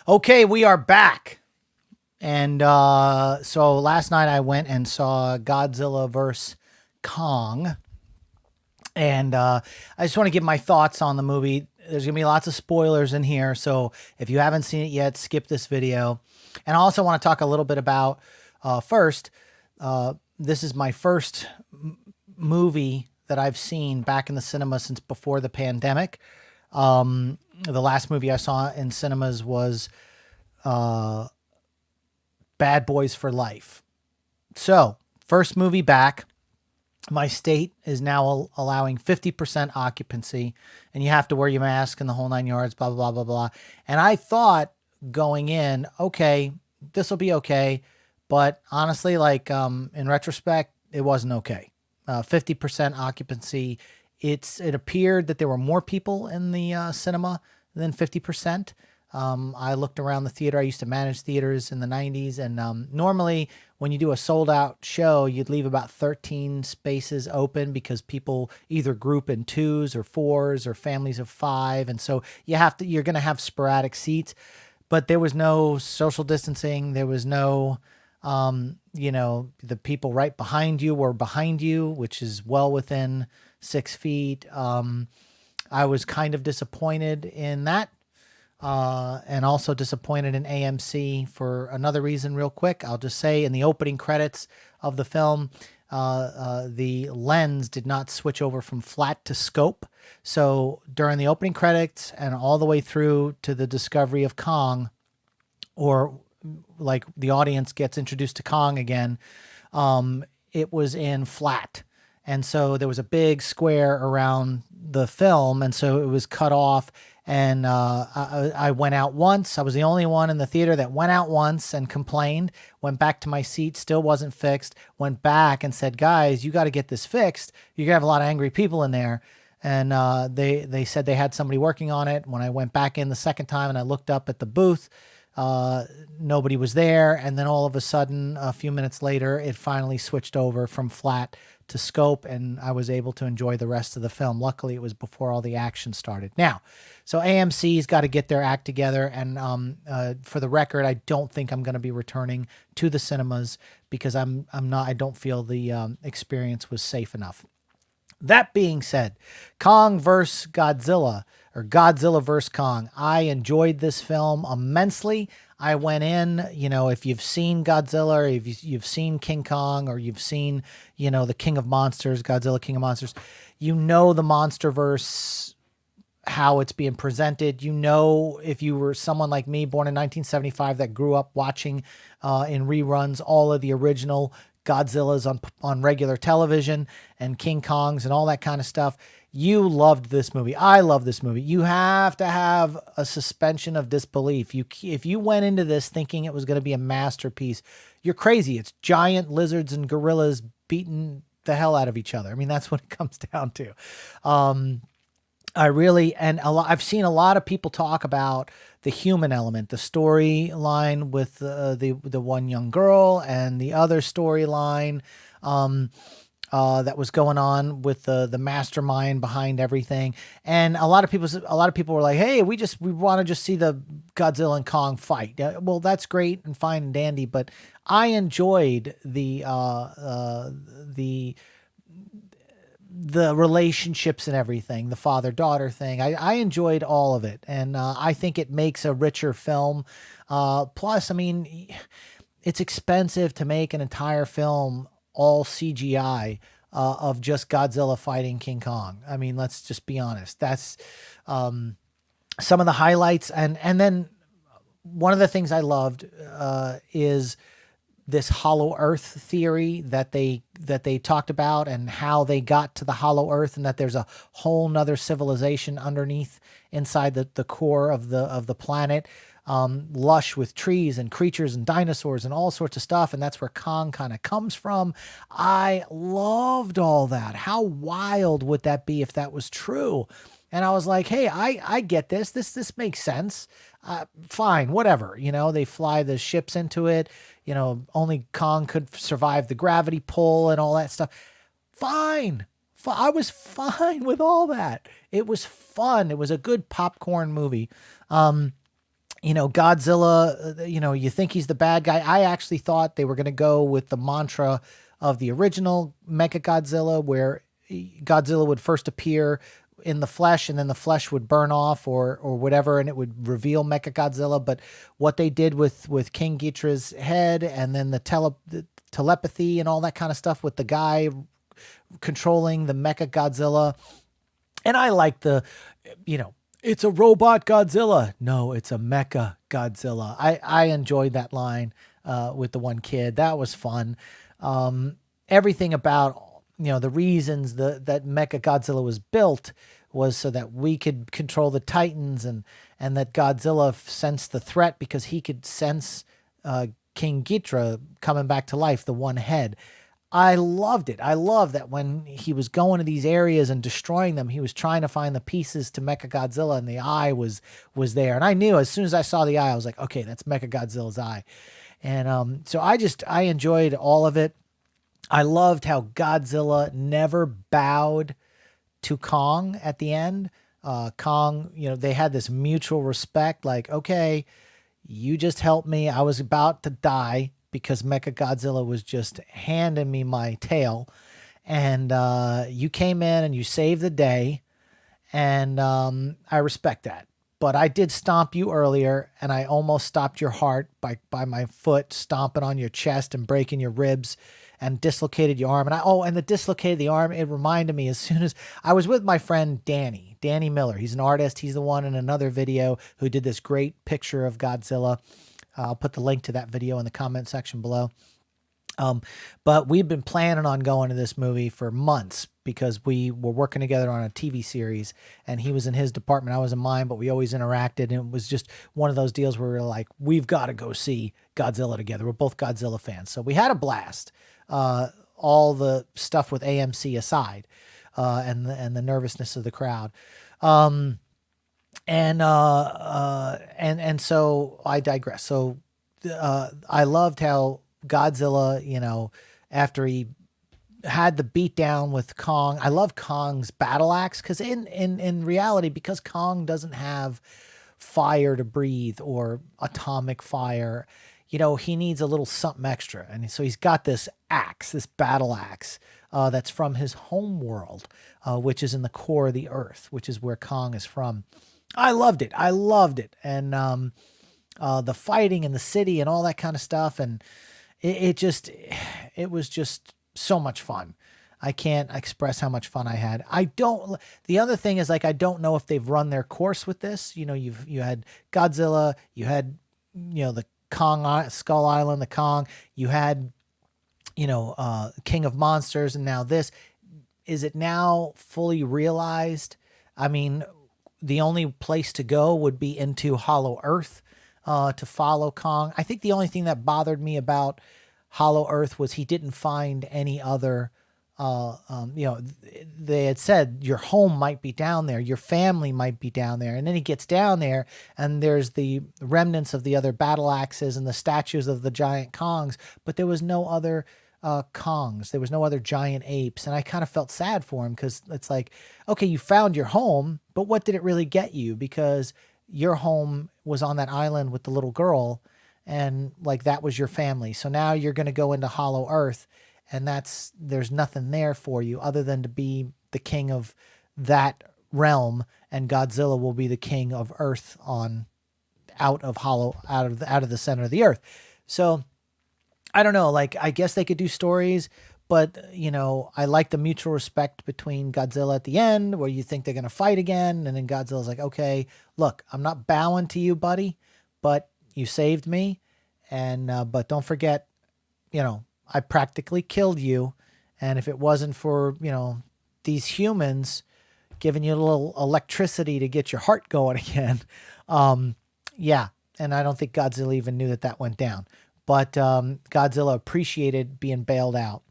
Okay, we are back. And so last night I went and saw Godzilla vs. Kong. And I just want to give my thoughts on the movie. There's going to be lots of spoilers in here. So if you haven't seen it yet, skip this video. And I also want to talk a little bit about first, this is my first movie that I've seen back in the cinema since before the pandemic. The last movie I saw in cinemas was Bad Boys for Life. So, first movie back. My state is now allowing 50% occupancy, and you have to wear your mask and the whole nine yards, blah, blah, blah, blah, blah. And I thought going in, okay, this will be okay. But honestly, like in retrospect, it wasn't okay. 50% occupancy. It appeared that there were more people in the cinema than 50%. I looked around the theater. I used to manage theaters in the 90s. And normally when you do a sold out show, you'd leave about 13 spaces open because people either group in twos or fours or families of five. And so you're going to have sporadic seats, but there was no social distancing. There was no, the people right behind you were behind you, which is well within 6 feet. I was kind of disappointed in that. And also disappointed in AMC for another reason real quick. I'll just say in the opening credits of the film, the lens did not switch over from flat to scope. So during the opening credits and all the way through to the discovery of Kong, or like the audience gets introduced to Kong again, it was in flat. And so there was a big square around the film. And so it was cut off. And I went out once. I was the only one in the theater that went out once and complained, went back to my seat, still wasn't fixed, went back and said, guys, you got to get this fixed. You're going to have a lot of angry people in there. And they said they had somebody working on it. When I went back in the second time and I looked up at the booth, nobody was there. And then all of a sudden, a few minutes later, it finally switched over from flat to scope, and I was able to enjoy the rest of the film. Luckily, it was before all the action started. Now, so AMC's got to get their act together, and for the record, I don't think I'm going to be returning to the cinemas because I don't feel the experience was safe enough. That being said, Kong vs. Godzilla, or Godzilla vs. Kong. I enjoyed this film immensely. I went in, if you've seen Godzilla, or if you've seen King Kong, or you've seen, the King of Monsters, Godzilla King of Monsters, the MonsterVerse, how it's being presented. If you were someone like me, born in 1975, that grew up watching in reruns all of the original Godzillas on regular television and King Kongs and all that kind of stuff, you loved this movie. I love this movie. You have to have a suspension of disbelief. If you went into this thinking it was going to be a masterpiece, you're crazy. It's giant lizards and gorillas beating the hell out of each other. I mean, that's what it comes down to. I've seen a lot of people talk about the human element, the storyline with the one young girl, and the other storyline that was going on with the mastermind behind everything. And a lot of people were like, "Hey, we want to just see the Godzilla and Kong fight." Well, that's great and fine and dandy, but I enjoyed the relationships and everything, the father-daughter thing. I enjoyed all of it. And I think it makes a richer film. Plus, I mean, it's expensive to make an entire film all CGI of just Godzilla fighting King Kong. I mean, let's just be honest. That's some of the highlights. And then one of the things I loved is this hollow earth theory that they talked about, and how they got to the hollow earth, and that there's a whole nother civilization underneath inside the core of the planet, lush with trees and creatures and dinosaurs and all sorts of stuff. And that's where Kong kind of comes from. I loved all that. How wild would that be if that was true? And I was like, hey, I get this. This makes sense. Fine, whatever. They fly the ships into it. Only Kong could survive the gravity pull and all that stuff. Fine. I was fine with all that. It was fun. It was a good popcorn movie. Godzilla, you think he's the bad guy. I actually thought they were going to go with the mantra of the original Mechagodzilla, where Godzilla would first appear in the flesh and then the flesh would burn off or whatever, and it would reveal Mechagodzilla. But what they did with King Ghidorah's head and then the telepathy and all that kind of stuff with the guy controlling the Mechagodzilla. And I like it's a robot Godzilla. No, it's a mecha Godzilla. I enjoyed that line with the one kid. That was fun. Everything about, the reasons that mecha Godzilla was built was so that we could control the Titans, and that Godzilla sensed the threat because he could sense King Ghidorah coming back to life, the one head. I loved it. I love that when he was going to these areas and destroying them, he was trying to find the pieces to Mechagodzilla, and the eye was there. And I knew as soon as I saw the eye, I was like, okay, that's Mechagodzilla's eye. And so I enjoyed all of it. I loved how Godzilla never bowed to Kong at the end. Kong, they had this mutual respect, like, okay, you just helped me. I was about to die because Mechagodzilla was just handing me my tail. And you came in and you saved the day. And I respect that. But I did stomp you earlier, and I almost stopped your heart by my foot stomping on your chest and breaking your ribs and dislocated your arm. And the dislocated the arm, it reminded me as soon as I was with my friend Danny Miller. He's an artist. He's the one in another video who did this great picture of Godzilla. I'll put the link to that video in the comment section below. But we've been planning on going to this movie for months because we were working together on a TV series, and he was in his department, I was in mine, but we always interacted. And it was just one of those deals where we were like, we've got to go see Godzilla together. We're both Godzilla fans. So we had a blast, all the stuff with AMC aside, and the nervousness of the crowd. And so I digress. So, I loved how Godzilla, after he had the beatdown with Kong, I love Kong's battle axe because in reality, because Kong doesn't have fire to breathe or atomic fire, he needs a little something extra. And so he's got this axe, this battle axe, that's from his home world, which is in the core of the earth, which is where Kong is from. I loved it. And, the fighting in the city and all that kind of stuff. And it was just so much fun. I can't express how much fun I had. The other thing is, like, I don't know if they've run their course with this. You had Godzilla, you had, the Kong, Skull Island, the Kong, you had, King of Monsters, and now this. Is it now fully realized? I mean, the only place to go would be into Hollow Earth to follow Kong. I think the only thing that bothered me about Hollow Earth was he didn't find any other, they had said your home might be down there, your family might be down there. And then he gets down there and there's the remnants of the other battle axes and the statues of the giant Kongs, but there was no other Kongs. There was no other giant apes. And I kind of felt sad for him because it's like, okay, you found your home, but what did it really get you? Because your home was on that island with the little girl, and like that was your family. So now you're going to go into Hollow Earth, and there's nothing there for you other than to be the king of that realm, and Godzilla will be the king of Earth out of the center of the earth. So I don't know, like, I guess they could do stories, but, I like the mutual respect between Godzilla at the end where you think they're going to fight again. And then Godzilla's like, okay, look, I'm not bowing to you, buddy, but you saved me. And, but don't forget, I practically killed you. And if it wasn't for, these humans giving you a little electricity to get your heart going again. Yeah. And I don't think Godzilla even knew that went down. But Godzilla appreciated being bailed out.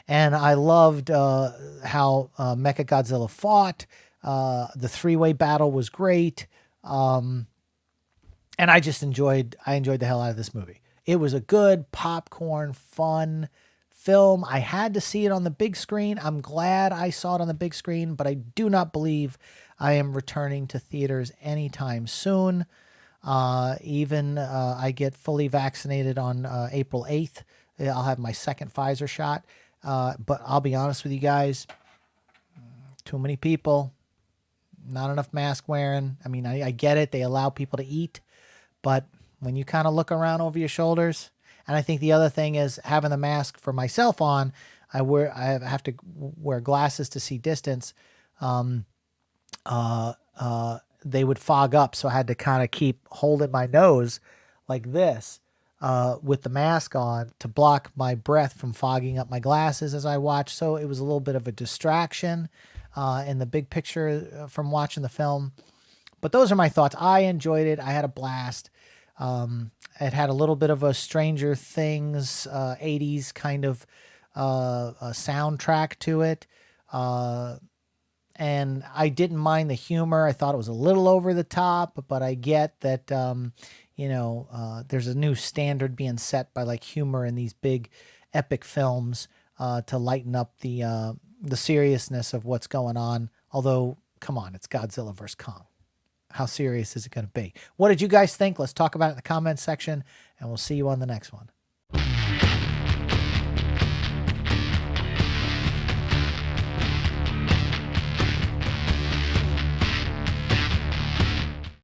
And I loved how Mechagodzilla fought. The three-way battle was great. And I enjoyed the hell out of this movie. It was a good popcorn, fun film. I had to see it on the big screen. I'm glad I saw it on the big screen, but I do not believe I am returning to theaters anytime soon. Even I get fully vaccinated on April 8th. I'll have my second Pfizer shot. But I'll be honest with you guys, too many people, not enough mask wearing. I mean, I get it. They allow people to eat. But when you kind of look around over your shoulders, and I think the other thing is having the mask for myself on, I have to wear glasses to see distance. They would fog up, so I had to kind of keep holding my nose like this with the mask on to block my breath from fogging up my glasses as I watched. So it was a little bit of a distraction in the big picture from watching the film. But those are my thoughts. I enjoyed it. I had a blast. It had a little bit of a Stranger Things 80s kind of a soundtrack to it. And I didn't mind the humor. I thought it was a little over the top, but I get that, there's a new standard being set by like humor in these big epic films to lighten up the seriousness of what's going on. Although, come on, it's Godzilla versus Kong. How serious is it going to be? What did you guys think? Let's talk about it in the comments section, and we'll see you on the next one.